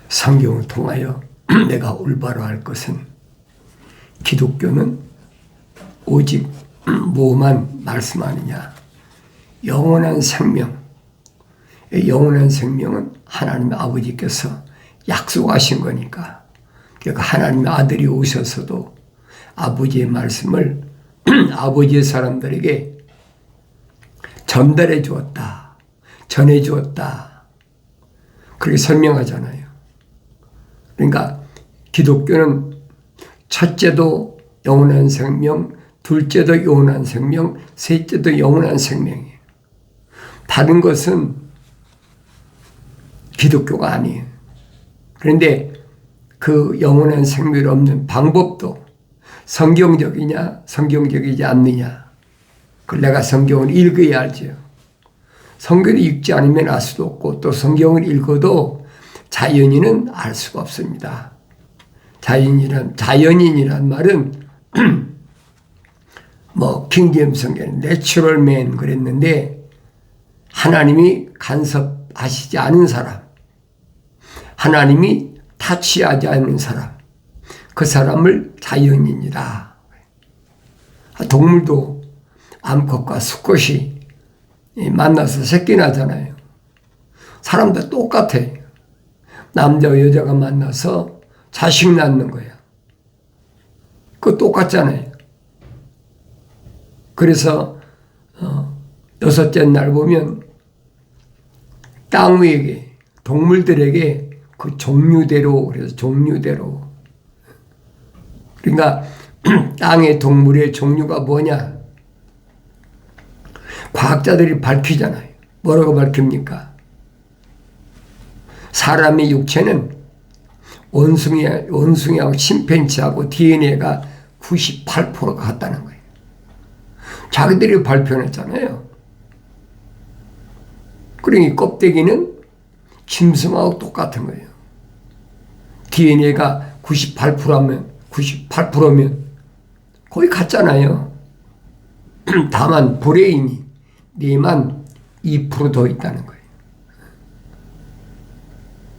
성경을 통하여 내가 올바로 할 것은 기독교는 오직 뭐만 말씀하느냐? 영원한 생명. 영원한 생명은 하나님 아버지께서 약속하신 거니까. 그러니까 하나님의 아들이 오셔서도 아버지의 말씀을 아버지의 사람들에게 전달해 주었다. 전해 주었다. 그렇게 설명하잖아요. 그러니까 기독교는 첫째도 영원한 생명, 둘째도 영원한 생명, 셋째도 영원한 생명이에요. 다른 것은 기독교가 아니에요. 그런데 그 영원한 생명이 없는 방법도 성경적이냐, 성경적이지 않느냐. 그걸 내가 성경을 읽어야 알죠. 성경을 읽지 않으면 알 수도 없고, 또 성경을 읽어도 자연인은 알 수가 없습니다. 자연인이란 말은 킹제임 성경은 내추럴 맨 그랬는데, 하나님이 간섭하시지 않은 사람, 하나님이 타치하지 않는 사람, 그 사람을 자연인이다. 동물도 암컷과 수컷이 만나서 새끼 나잖아요. 사람도 똑같아요. 남자와 여자가 만나서 자식 낳는 거야. 그거 똑같잖아요. 그래서 여섯째 날 보면 땅 위에 동물들에게 그 종류대로, 그래서 종류대로. 그러니까 땅의 동물의 종류가 뭐냐? 과학자들이 밝히잖아요. 뭐라고 밝힙니까? 사람의 육체는 원숭이하고 침팬지하고 DNA가 98%가 같다는 거예요. 자기들이 발표했잖아요. 그러니 껍데기는 짐승하고 똑같은 거예요. DNA가 98%면 거의 같잖아요. 다만 브레인이 뇌만 2% 더 있다는 거예요.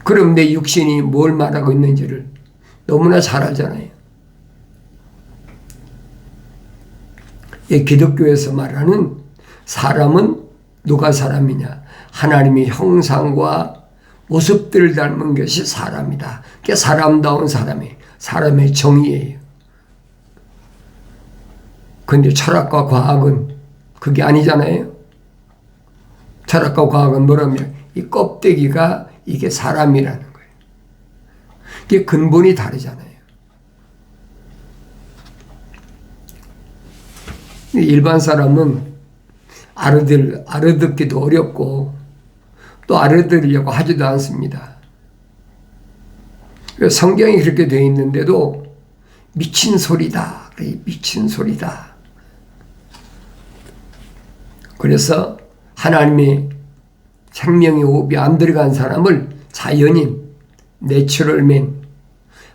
그럼 내 육신이 뭘 말하고 있는지를 너무나 잘 알잖아요. 이 기독교에서 말하는 사람은 누가 사람이냐? 하나님의 형상과 모습들을 닮은 것이 사람이다. 그게 사람다운 사람의 정의예요. 그런데 철학과 과학은 그게 아니잖아요. 철학과 과학은 뭐라면 이 껍데기가 이게 사람이라는 거예요. 이게 근본이 다르잖아요. 일반 사람은 알아듣기도 어렵고 또 알아들으려고 하지도 않습니다. 성경이 그렇게 되어 있는데도 미친 소리다. 미친 소리다. 그래서 하나님의 생명의 호흡이 안 들어간 사람을 자연인, 내추럴맨,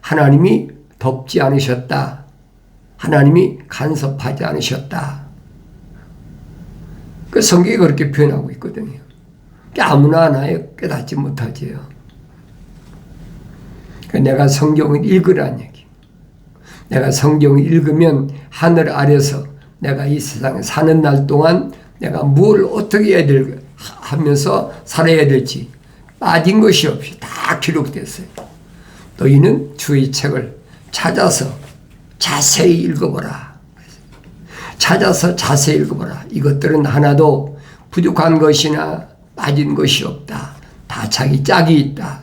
하나님이 덮지 않으셨다. 하나님이 간섭하지 않으셨다. 그 성경이 그렇게 표현하고 있거든요. 아무나 하나에 깨닫지 못하지요. 내가 성경을 읽으라는 얘기. 내가 성경을 읽으면 하늘 아래서 내가 이 세상에 사는 날 동안 내가 뭘 어떻게 해야 하면서 살아야 될지 빠진 것이 없이 다 기록됐어요. 너희는 주의 책을 찾아서 자세히 읽어보라. 찾아서 자세히 읽어보라. 이것들은 하나도 부족한 것이나 빠진 것이 없다. 다 자기 짝이 있다.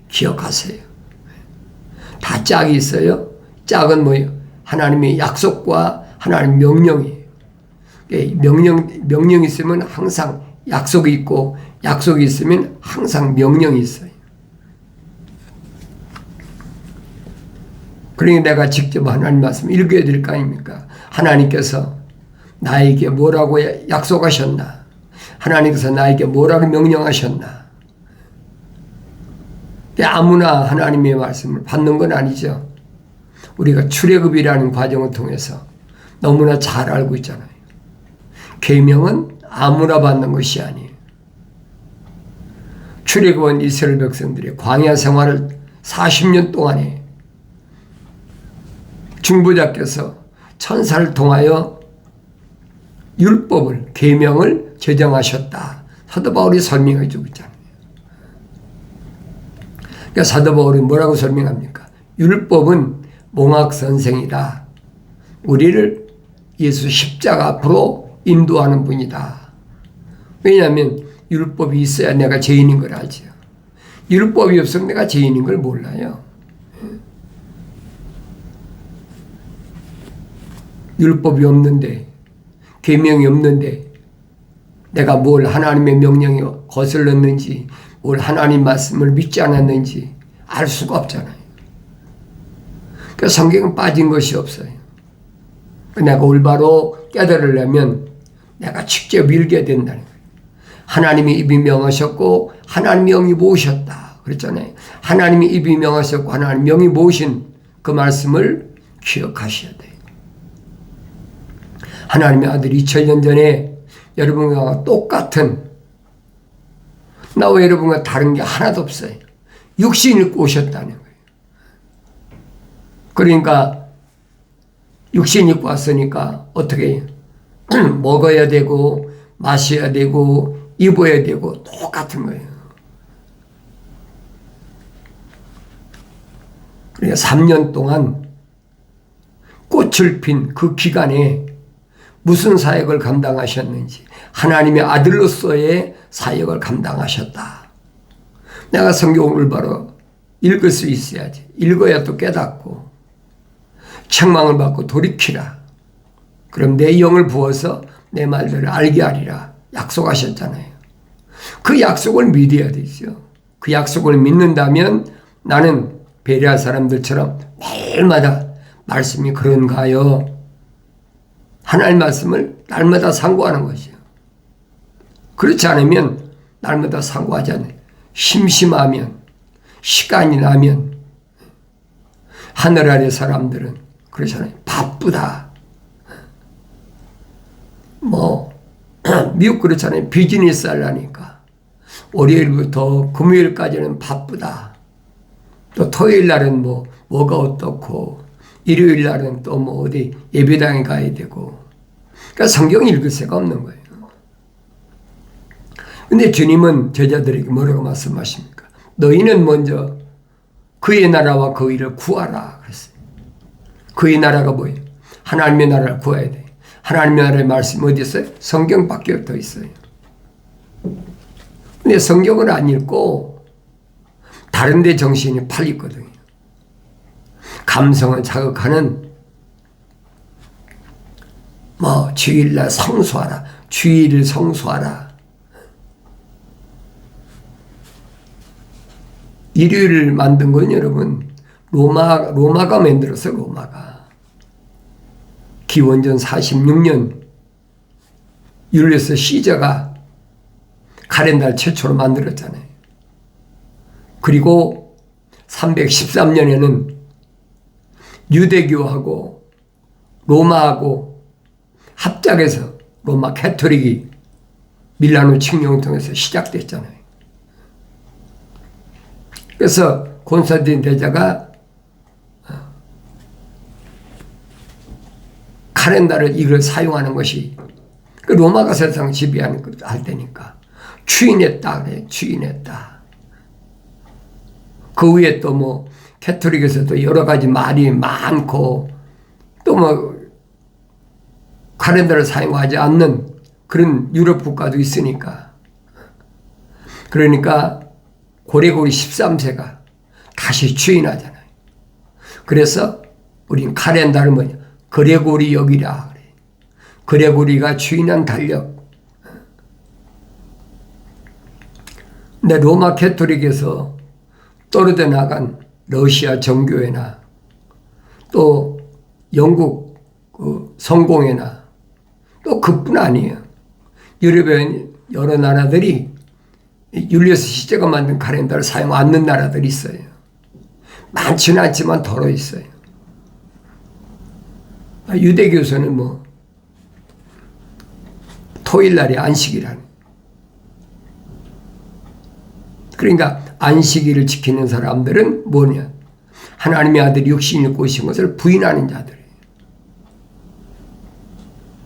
기억하세요. 다 짝이 있어요. 짝은 뭐예요? 하나님의 약속과 하나님의 명령이에요. 명령이 있으면 항상 약속이 있고, 약속이 있으면 항상 명령이 있어요. 그러니 내가 직접 하나님 말씀 읽어야 될 거 아닙니까? 하나님께서 나에게 뭐라고 약속하셨나? 하나님께서 나에게 뭐라고 명령하셨나? 아무나 하나님의 말씀을 받는 건 아니죠. 우리가 출애굽이라는 과정을 통해서 너무나 잘 알고 있잖아요. 계명은 아무나 받는 것이 아니에요. 출애굽은 이스라엘 백성들이 광야 생활을 40년 동안에 중보자께서 천사를 통하여 율법을, 계명을 제정하셨다. 사도 바울이 설명해 주고 있잖아요. 그러니까 사도 바울이 뭐라고 설명합니까? 율법은 몽학선생이다. 우리를 예수 십자가 앞으로 인도하는 분이다. 왜냐하면 율법이 있어야 내가 죄인인 걸 알죠. 율법이 없으면 내가 죄인인 걸 몰라요. 율법이 없는데, 계명이 없는데 내가 뭘 하나님의 명령에 거슬렀는지, 뭘 하나님 말씀을 믿지 않았는지 알 수가 없잖아요. 그러니까 성경은 빠진 것이 없어요. 내가 올바로 깨달으려면 내가 직접 읽어야 된다는 거예요. 하나님이 입이 명하셨고 하나님 명이 모으셨다 그랬잖아요. 하나님이 입이 명하셨고 하나님 명이 모으신 그 말씀을 기억하셔야 돼요. 하나님의 아들이 2000년 전에 여러분과 똑같은, 나와 여러분과 다른 게 하나도 없어요. 육신을 입고 오셨다는 거예요. 그러니까 육신 입고 왔으니까 어떻게 해요? 먹어야 되고 마셔야 되고 입어야 되고 똑같은 거예요. 그러니까 3년 동안 꽃을 핀 그 기간에 무슨 사역을 감당하셨는지, 하나님의 아들로서의 사역을 감당하셨다. 내가 성경을 바로 읽을 수 있어야지. 읽어야 또 깨닫고 책망을 받고 돌이키라. 그럼 내 영을 부어서 내 말들을 알게 하리라 약속하셨잖아요. 그 약속을 믿어야 되죠. 그 약속을 믿는다면 나는 베레아 사람들처럼 매일마다 말씀이 그런가요? 하나님 말씀을 날마다 상고하는 것이요. 그렇지 않으면 날마다 상고하지 않아요. 심심하면, 시간이 나면, 하늘 아래 사람들은 그렇잖아요. 바쁘다. 미국 그렇잖아요. 비즈니스 하려니까 월요일부터 금요일까지는 바쁘다. 또 토요일 날은 뭐가 어떻고, 일요일 날은 또 어디 예배당에 가야 되고. 그러니까 성경 읽을 새가 없는 거예요. 근데 주님은 제자들에게 뭐라고 말씀하십니까? 너희는 먼저 그의 나라와 그 의를 구하라 그랬어요. 그의 나라가 뭐예요? 하나님의 나라를 구해야 돼. 하나님의 나라의 말씀이 어디 있어요? 성경밖에 더 있어요. 근데 성경을 안 읽고 다른 데 정신이 팔리거든요. 감성을 자극하는 주일날 성수하라, 주일을 성수하라, 일요일을 만든 건 여러분 로마가 만들었어요. 로마가 기원전 46년 율리어스 시저가 카렌다를 최초로 만들었잖아요. 그리고 313년에는 유대교하고 로마하고 합작해서 로마 캐토릭이 밀라노 칙령을 통해서 시작됐잖아요. 그래서 콘스탄틴 대제가 카렌다를 이걸 사용하는 것이 그 로마가 세상 지배하는 것도 할 때니까 추인했다 그래. 추인했다. 그 위에 또 캐토릭에서도 여러 가지 말이 많고 또 카렌다를 사용하지 않는 그런 유럽 국가도 있으니까. 그러니까 고레고리 13세가 다시 추인하잖아요. 그래서 우린 카렌다를 그레고리 역이라 그래. 그레고리가 추인한 달력. 근데 로마 캐토릭에서 떨어져 나간 러시아 정교회나 또 영국 성공회나 또 그뿐 아니에요. 유럽의 여러 나라들이 율리어스 시저가 만든 카렌다를 사용 않는 나라들이 있어요. 많지는 않지만 덜어 있어요. 유대교에서는 토요일 날이 안식이라는. 그러니까 안식일을 지키는 사람들은 뭐냐? 하나님의 아들이 육신을 입고 오신 것을 부인하는 자들이에요.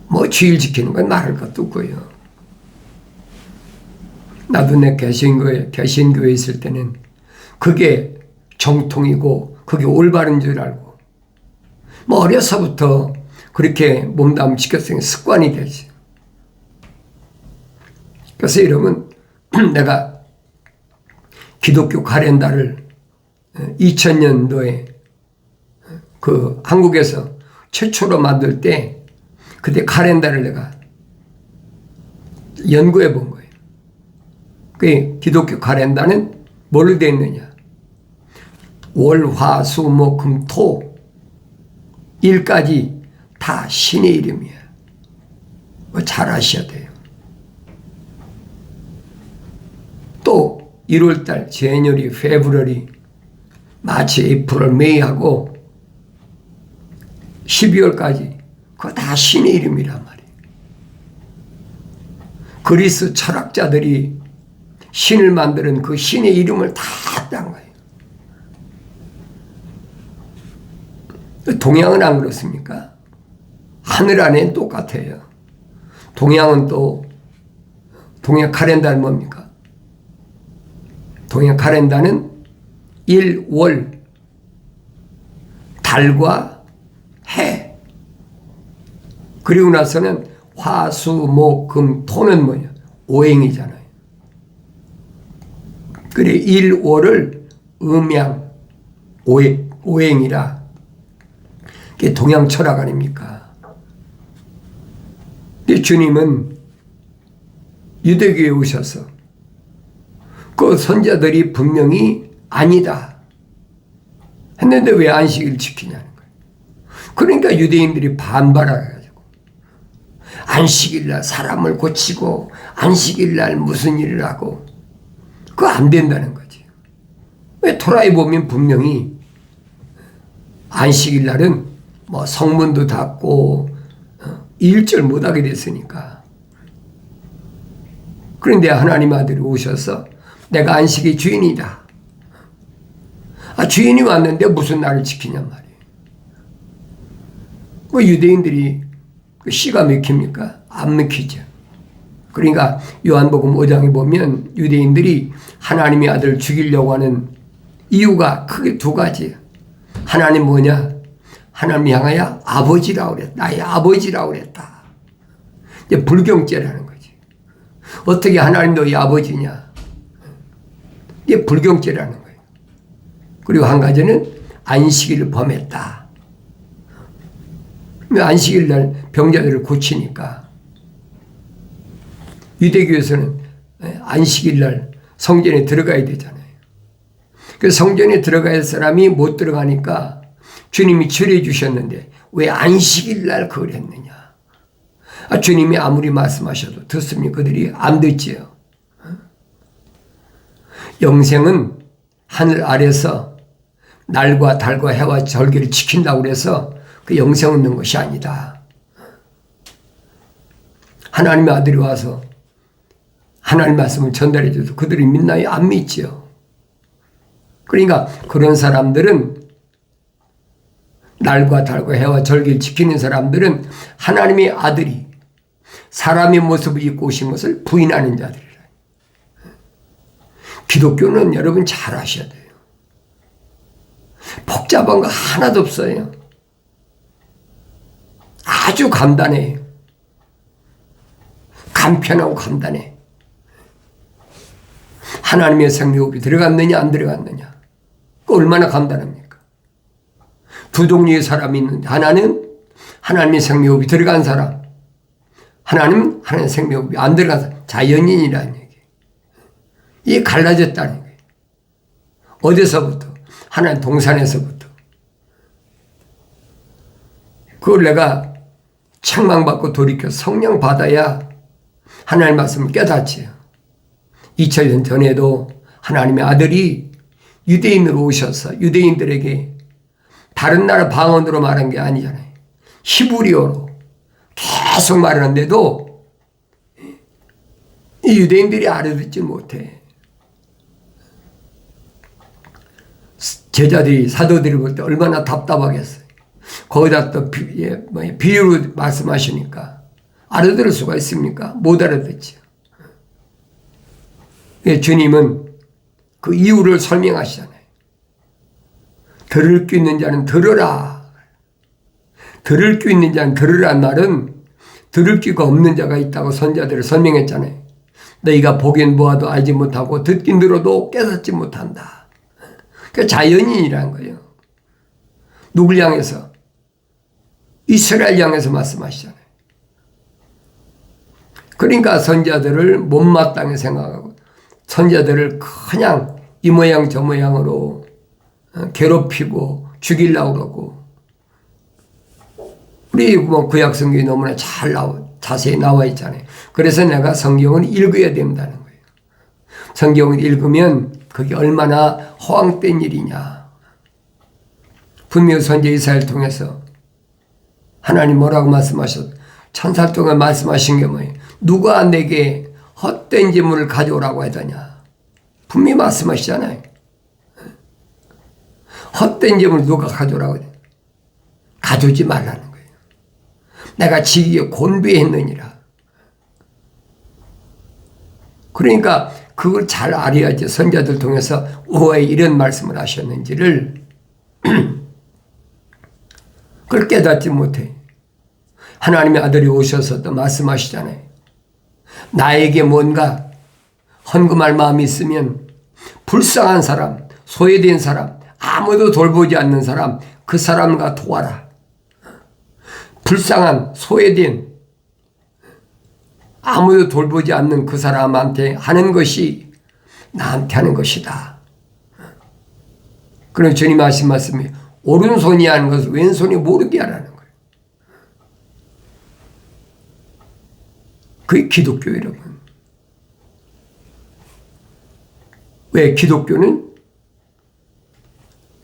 뭐 주일 지키는 건 말할 것도 없고요. 나도 내 개신교에 있을 때는 그게 정통이고 그게 올바른 줄 알고 뭐 어려서부터 그렇게 몸담 지켰으니 습관이 되지. 그래서 여러분, 내가 기독교 카렌다를 2000년도에 그 한국에서 최초로 만들 때 그때 카렌다를 내가 연구해 본 거예요. 그 기독교 카렌다는 뭘로 되어 있느냐? 월, 화, 수, 목, 금, 토 일까지 다 신의 이름이야. 뭐 잘 아셔야 돼요. 또 1월달 제뉴리, 페브러리, 마치, 에이프릴, 메이하고 12월까지 그거 다 신의 이름이란 말이에요. 그리스 철학자들이 신을 만드는 그 신의 이름을 다 딴 거예요. 동양은 안 그렇습니까? 하늘 안에는 똑같아요. 동양은 또 동양 카렌다는 뭡니까? 동양 카렌다는 1월 달과 해 그리고 나서는 화, 수, 목, 금, 토는 뭐냐? 오행이잖아요. 그래 1월을 음양 오행이라 그게 동양 철학 아닙니까? 주님은 유대교에 오셔서 그 선자들이 분명히 아니다 했는데 왜 안식일을 지키냐는 거예요. 그러니까 유대인들이 반발해가지고 안식일날 사람을 고치고 안식일날 무슨 일을 하고 그거 안 된다는 거지. 왜 토라에 보면 분명히 안식일날은 뭐 성문도 닫고 일절 못하게 됐으니까. 그런데 하나님 아들이 오셔서 내가 안식의 주인이다. 주인이 왔는데 무슨 날을 지키냔 말이에요. 뭐 유대인들이 씨가 맥힙니까? 안 맥히죠. 그러니까 요한복음 5장에 보면 유대인들이 하나님의 아들을 죽이려고 하는 이유가 크게 두 가지예요. 하나님 뭐냐? 하나님 향하여 아버지라고 그랬다. 나의 아버지라고 그랬다. 이제 불경죄라는 거지. 어떻게 하나님 너희 아버지냐? 이게 불경죄라는 거예요. 그리고 한 가지는 안식일을 범했다. 안식일 날 병자들을 고치니까 유대교에서는 안식일 날 성전에 들어가야 되잖아요. 그 성전에 들어가야 할 사람이 못 들어가니까 주님이 처리해 주셨는데 왜 안식일 날 그걸 했느냐? 주님이 아무리 말씀하셔도 듣습니까? 그들이 안 듣지요. 영생은 하늘 아래서 날과 달과 해와 절기를 지킨다고 해서 그 영생 얻는 것이 아니다. 하나님의 아들이 와서 하나님 말씀을 전달해 줘도 그들이 믿나요? 안 믿지요. 그러니까 그런 사람들은 날과 달과 해와 절기를 지키는 사람들은 하나님의 아들이 사람의 모습을 입고 오신 것을 부인하는 자들이라. 기독교는 여러분 잘 아셔야 돼요. 복잡한 거 하나도 없어요. 아주 간단해요. 간편하고 간단해. 하나님의 생명호흡이 들어갔느냐 안 들어갔느냐. 얼마나 간단합니까? 두 종류의 사람이 있는데 하나는 하나님의 생명호흡이 들어간 사람, 하나님은 하나님의 생명호흡이 안 들어간 사람, 자연인이라는 얘기예요. 이게 갈라졌다는 거예요. 어디서부터? 하나님 동산에서부터. 그걸 내가 책망받고 돌이켜 성령 받아야 하나님의 말씀을 깨닫지요. 2000년 전에도 하나님의 아들이 유대인으로 오셔서 유대인들에게 다른 나라 방언으로 말한 게 아니잖아요. 히브리어로 계속 말하는데도 이 유대인들이 알아듣지 못해. 제자들이 사도들이 볼 때 얼마나 답답하겠어요. 거기다 또 비유로 말씀하시니까 알아들을 수가 있습니까? 못 알아듣죠. 주님은 그 이유를 설명하시잖아요. 들을 귀 있는 자는 들으라. 들을 귀 있는 자는 들으란 말은 들을 귀가 없는 자가 있다고 선자들을 설명했잖아요. 너희가 보긴 보아도 알지 못하고 듣긴 들어도 깨닫지 못한다. 그 자연인이라는 거예요. 누굴 향해서? 이스라엘 향해서 말씀하시잖아요. 그러니까 선자들을 못마땅히 생각하고 선자들을 그냥 이 모양 저 모양으로 괴롭히고 죽이려고 그러고, 우리 구약 성경이 너무나 자세히 나와 있잖아요. 그래서 내가 성경을 읽어야 된다는 거예요. 성경을 읽으면 그게 얼마나 허황된 일이냐. 분명 선지 이사야를 통해서 하나님 뭐라고 말씀하셨어? 천사 동안 말씀하신 게 뭐예요? 누가 내게 헛된 재물을 가져오라고 하더냐. 분명히 말씀하시잖아요. 헛된 재물을 누가 가져오라고 하더냐. 가져오지 말라는 거예요. 내가 지기에 곤비했느니라. 그러니까 그걸 잘 알아야지 선자들 통해서 왜 이런 말씀을 하셨는지를 그걸 깨닫지 못해. 하나님의 아들이 오셔서 또 말씀하시잖아요. 나에게 뭔가 헌금할 마음이 있으면 불쌍한 사람, 소외된 사람, 아무도 돌보지 않는 사람, 그 사람과 도와라. 불쌍한, 소외된, 아무도 돌보지 않는 그 사람한테 하는 것이 나한테 하는 것이다. 그럼 주님 하신 말씀이 오른손이 하는 것을 왼손이 모르게 하라는 거예요. 그게 기독교 여러분. 왜 기독교는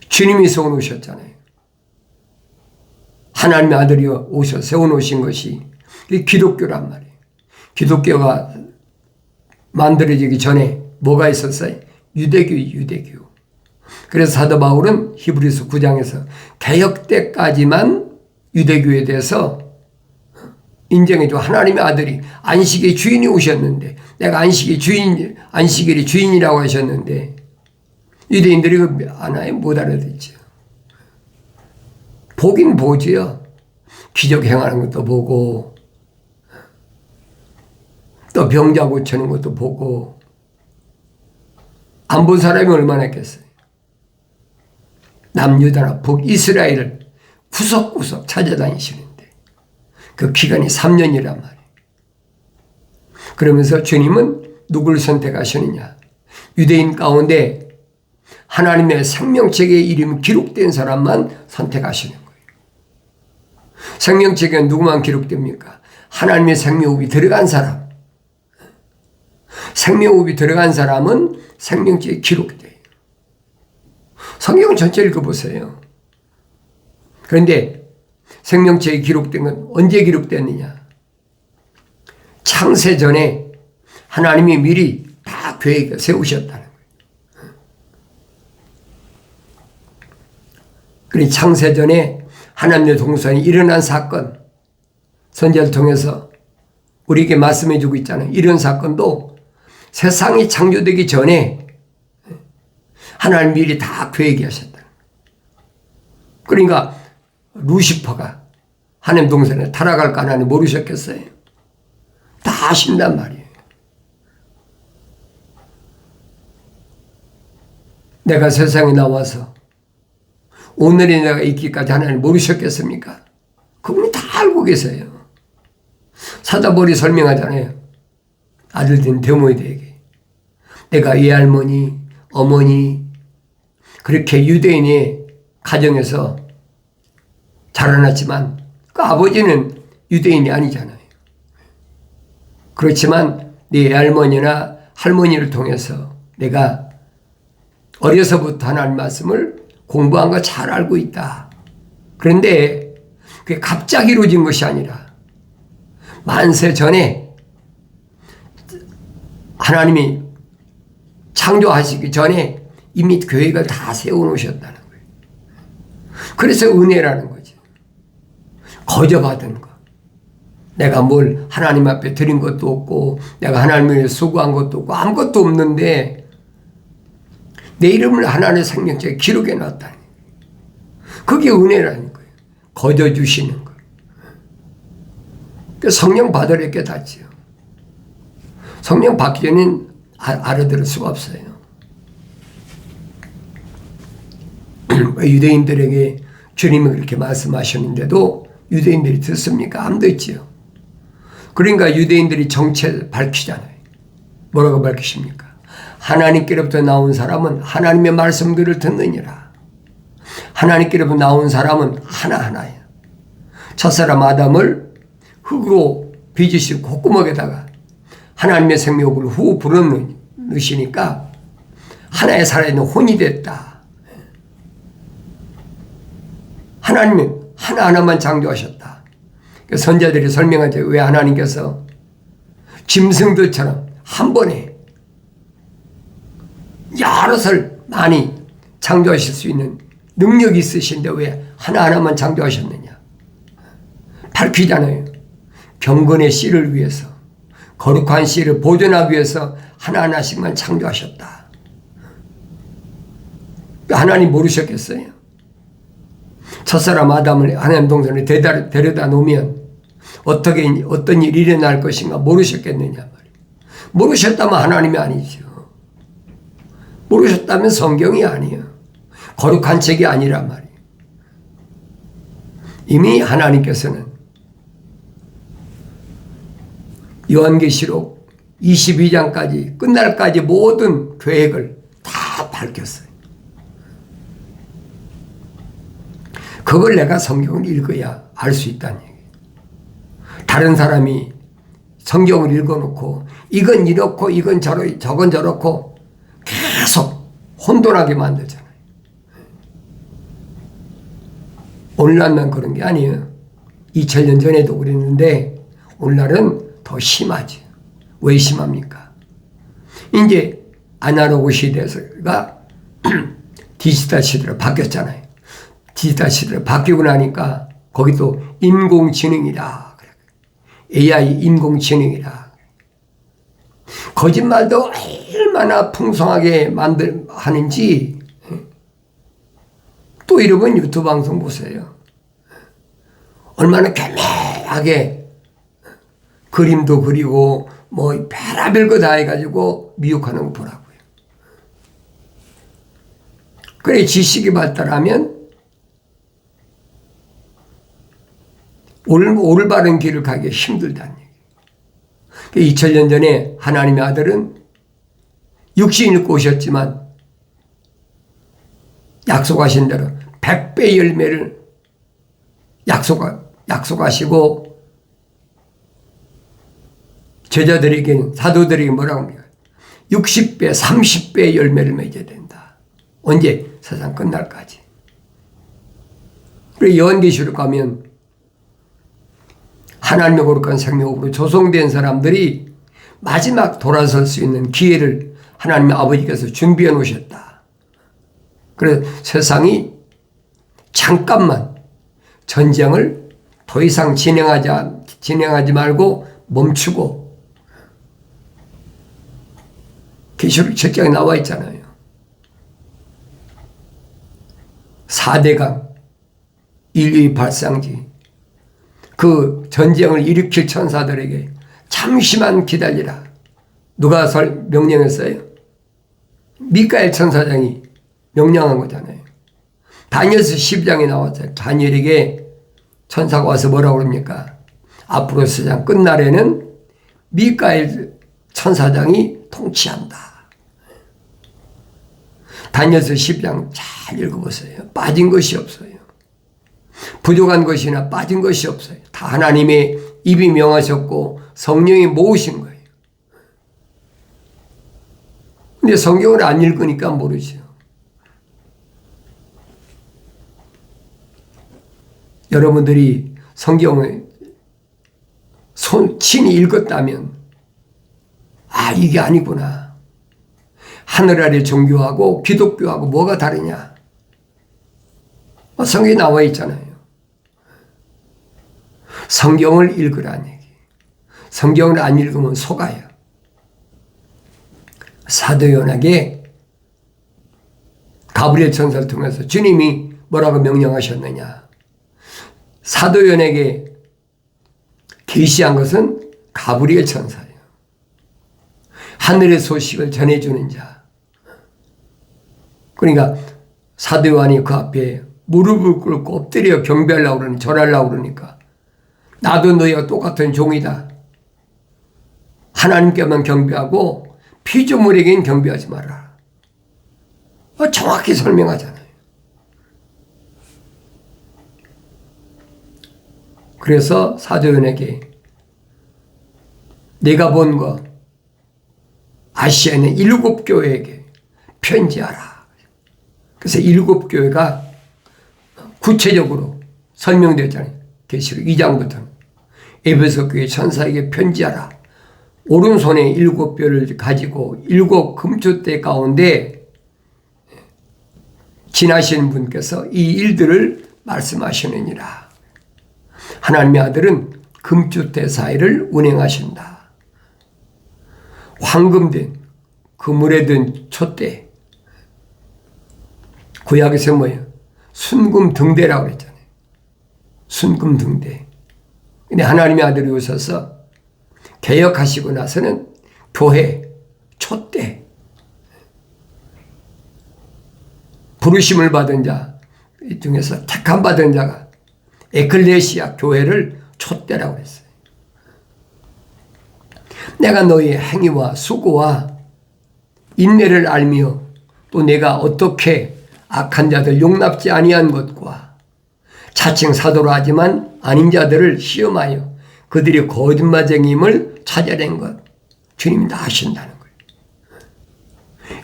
주님이 세워놓으셨잖아요. 하나님의 아들이 오셔 세워놓으신 것이 기독교란 말이에요. 기독교가 만들어지기 전에 뭐가 있었어요? 유대교. 그래서 사도 바울은 히브리서 9장에서 개역 때까지만 유대교에 대해서 인정해줘. 하나님의 아들이 안식의 주인이 오셨는데, 내가 안식일의 주인이라고 하셨는데, 유대인들이 하나에 못 알아듣죠. 보긴 보지요. 기적 행하는 것도 보고, 또 병자 고치는 것도 보고, 안 본 사람이 얼마나 있겠어요. 남유다나 북이스라엘을 구석구석 찾아다니시는데 그 기간이 3년이란 말이에요. 그러면서 주님은 누구를 선택하시느냐? 유대인 가운데 하나님의 생명책에 이름이 기록된 사람만 선택하시는 거예요. 생명책에 누구만 기록됩니까? 하나님의 생명호흡이 들어간 사람. 생명호흡이 들어간 사람은 생명책에 기록돼요. 성경 전체 읽어보세요. 그런데 생명책에 기록된 건 언제 기록됐느냐? 창세 전에 하나님이 미리 다 계획을 세우셨다는 거예요. 그러니 창세 전에 하나님의 동산이 일어난 사건, 선지자를 통해서 우리에게 말씀해 주고 있잖아요. 이런 사건도 세상이 창조되기 전에 하나님 미리 다 계획하셨다. 그러니까 루시퍼가 하나님 동산에 타락할까 하나님 모르셨겠어요? 다 아신단 말이에요. 내가 세상에 나와서 오늘의 내가 있기까지 하나님 모르셨겠습니까? 그분이 다 알고 계세요. 사도바울이 설명하잖아요. 아들 된 데모데에게 내가 외할머니, 어머니 그렇게 유대인의 가정에서 자라났지만 그 아버지는 유대인이 아니잖아요. 그렇지만 네 할머니나 할머니를 통해서 내가 어려서부터 하나님 말씀을 공부한 거 잘 알고 있다. 그런데 그게 갑자기 이루어진 것이 아니라 만세 전에 하나님이 창조하시기 전에 이미 계획을 다 세워놓으셨다는 거예요. 그래서 은혜라는 거지. 거저받은 거. 내가 뭘 하나님 앞에 드린 것도 없고 내가 하나님을 위해 수고한 것도 없고 아무것도 없는데 내 이름을 하나님의 생명책에 기록해 놨다니. 그게 은혜라는 거예요. 거저 주시는 거. 성령 받으려 깨닫지요. 성령 받기 전엔 알아들을 수가 없어요. 유대인들에게 주님은 그렇게 말씀하셨는데도 유대인들이 듣습니까? 안 듣지요. 그러니까 유대인들이 정체를 밝히잖아요. 뭐라고 밝히십니까? 하나님께로부터 나온 사람은 하나님의 말씀들을 듣느니라. 하나님께로부터 나온 사람은 하나하나예요. 첫사람 아담을 흙으로 빚으시고 콧구멍에다가 하나님의 생명을 후 불어넣으시니까 하나의 살아있는 혼이 됐다. 하나님은 하나하나만 창조하셨다. 선자들이 설명하죠. 왜 하나님께서 짐승들처럼 한 번에 여럿을 많이 창조하실 수 있는 능력이 있으신데 왜 하나하나만 창조하셨느냐. 밝히잖아요. 경건의 씨를 위해서, 거룩한 씨를 보존하기 위해서 하나하나씩만 창조하셨다. 하나님 모르셨겠어요? 첫사람 아담을 하나님 동산에 데려다 놓으면 어떤 일이 일어날 것인가 모르셨겠느냐 말이에요. 모르셨다면 하나님이 아니죠. 모르셨다면 성경이 아니에요. 거룩한 책이 아니란 말이에요. 이미 하나님께서는 요한계시록 22장까지 끝날까지 모든 계획을 다 밝혔어요. 그걸 내가 성경을 읽어야 알 수 있다는 얘기예요. 다른 사람이 성경을 읽어놓고 이건 이렇고 이건 저건 저렇고 계속 혼돈하게 만들잖아요. 오늘날만 그런 게 아니에요. 2000년 전에도 그랬는데 오늘날은 더 심하지. 왜 심합니까? 이제 아날로그 시대가 디지털 시대로 바뀌었잖아요. 디지털 시대로 바뀌고 나니까 거기도 인공지능이라. AI 인공지능이라. 거짓말도 얼마나 풍성하게 하는지 또 이러면 유튜브 방송 보세요. 얼마나 교묘하게 그림도 그리고 뭐 별의별 거 다 해가지고 미혹하는 거 보라고요. 그래 지식이 발달하면 올바른 길을 가기 힘들다는 얘기예요. 2000년 전에 하나님의 아들은 육신을 입고 오셨지만 약속하신 대로 100배 열매를 약속하시고 제자들에게는 사도들에게 뭐라고 합니까? 60배, 30배 열매를 맺어야 된다. 언제? 세상 끝날까지. 그리고 요한계시록 가면 하나님의 거룩한 생명으로 조성된 사람들이 마지막 돌아설 수 있는 기회를 하나님의 아버지께서 준비해 놓으셨다. 그래서 세상이 잠깐만 전쟁을 더 이상 진행하지 말고 멈추고 계시록 7장에 나와 있잖아요. 4대강 인류의 발상지 그 전쟁을 일으킬 천사들에게 잠시만 기다리라. 누가 명령했어요? 미카엘 천사장이 명령한 거잖아요. 다니엘서 12장에 나왔어요. 다니엘에게 천사가 와서 뭐라고 그럽니까? 앞으로 세상 끝날에는 미카엘 천사장이 통치한다. 다니엘서 10장 잘 읽어보세요. 빠진 것이 없어요. 부족한 것이나 빠진 것이 없어요. 다 하나님의 입이 명하셨고 성령이 모으신 거예요. 근데 성경을 안 읽으니까 모르죠. 여러분들이 성경을 친히 읽었다면 이게 아니구나. 하늘 아래 종교하고 기독교하고 뭐가 다르냐. 성경에 나와 있잖아요. 성경을 읽으라는 얘기. 성경을 안 읽으면 속아요. 사도 요한에게 가브리엘 천사를 통해서 주님이 뭐라고 명령하셨느냐. 사도 요한에게 계시한 것은 가브리엘 천사예요. 하늘의 소식을 전해주는 자. 그러니까 사도 요한이 그 앞에 무릎을 꿇고 엎드려 경배하려고 그러니 절하려고 그러니까 나도 너희와 똑같은 종이다. 하나님께만 경배하고 피조물에게는 경배하지 마라. 정확히 설명하잖아요. 그래서 사도 요한에게 내가 본 거 아시아에 있는 7 교회에게 편지하라. 그래서 7 교회가 구체적으로 설명되었잖아요. 계시록 2장부터 에베소 교회 천사에게 편지하라. 오른손에 7뼈를 가지고 7 금초대 가운데 지나시는 분께서 이 일들을 말씀하시느니라. 하나님의 아들은 금초대 사이를 운행하신다. 황금된 그물에 든 촛대. 구약에서 뭐예요? 순금 등대라고 그랬잖아요. 순금 등대. 근데 하나님의 아들이 오셔서 개혁하시고 나서는 교회, 촛대. 부르심을 받은 자 중에서 택함 받은 자가 에클레시아 교회를 촛대라고 했어요. 내가 너희의 행위와 수고와 인내를 알며 또 내가 어떻게 악한 자들 용납지 아니한 것과 자칭 사도로 하지만 아닌 자들을 시험하여 그들이 거짓말쟁이임을 찾아낸 것 주님이 다 아신다는 거예요.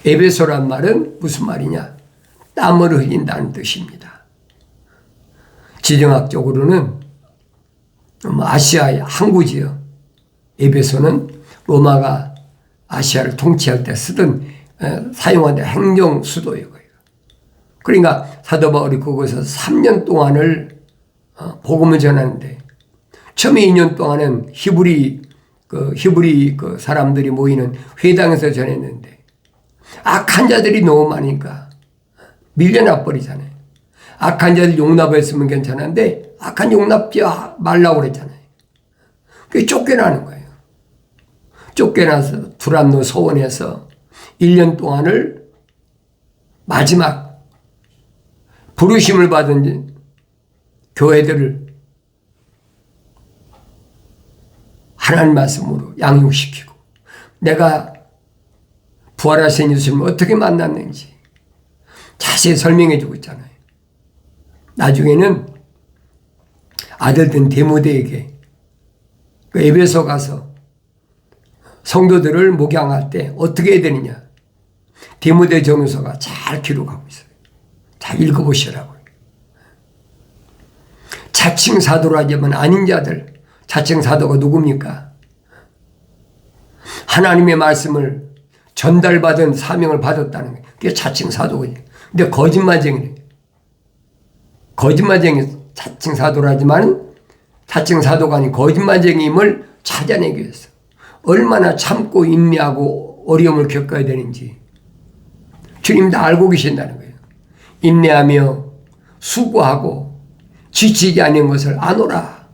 에베소란 말은 무슨 말이냐? 땀을 흘린다는 뜻입니다. 지정학적으로는 아시아의 항구지요. 에베소는 로마가 아시아를 통치할 때 쓰던 사용하는 행정 수도예요. 그러니까 사도 바울이 그곳에서 3년 동안을 복음을 전하는데 처음에 2년 동안은 히브리 그 사람들이 모이는 회당에서 전했는데 악한 자들이 너무 많으니까 밀려나 버리잖아요. 악한 자들 용납했으면 괜찮은데 악한 용납지 말라고 그랬잖아요. 그게 쫓겨나는 거예요. 쫓겨나서 두란노 서원에서 1년 동안을 마지막 부르심을 받은 교회들을 하나님 말씀으로 양육시키고 내가 부활하신 예수님을 어떻게 만났는지 자세히 설명해 주고 있잖아요. 나중에는 아들된 디모데에게 그 에베소 가서 성도들을 목양할 때 어떻게 해야 되느냐. 디모데 전후서가 잘 기록하고 있어요. 잘 읽어보시라고요. 자칭 사도로 하지만 아닌 자들. 자칭 사도가 누굽니까? 하나님의 말씀을 전달받은 사명을 받았다는 거예요. 그게 자칭 사도거든요. 근데 거짓말쟁이네. 거짓말쟁이 자칭 사도로 하지만 자칭 사도가 아닌 거짓말쟁이임을 찾아내기 위해서 얼마나 참고 인내하고 어려움을 겪어야 되는지 주님 다 알고 계신다는 거예요. 인내하며 수고하고 지치지 않는 것을 아노라.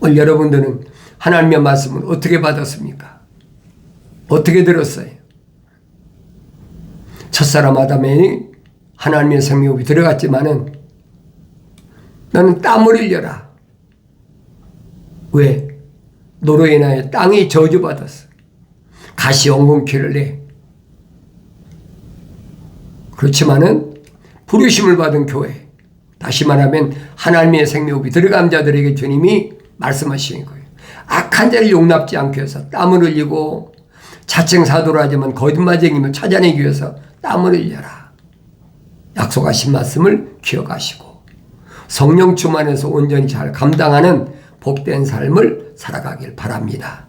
오늘 여러분들은 하나님의 말씀을 어떻게 받았습니까? 어떻게 들었어요? 첫사람 아담이 하나님의 생명이 들어갔지만은 너는 땀을 흘려라. 왜? 너로 인하여 땅이 저주받았어. 가시 엉겅퀴를 내. 그렇지만은 부르심을 받은 교회, 다시 말하면 하나님의 생명이 들어간 자들에게 주님이 말씀하시는 거예요. 악한 자를 용납지 않기 위해서 땀을 흘리고 자칭 사도로 하지만 거짓말쟁이를 찾아내기 위해서 땀을 흘려라. 약속하신 말씀을 기억하시고 성령 충만해서 온전히 잘 감당하는 복된 삶을 살아가길 바랍니다.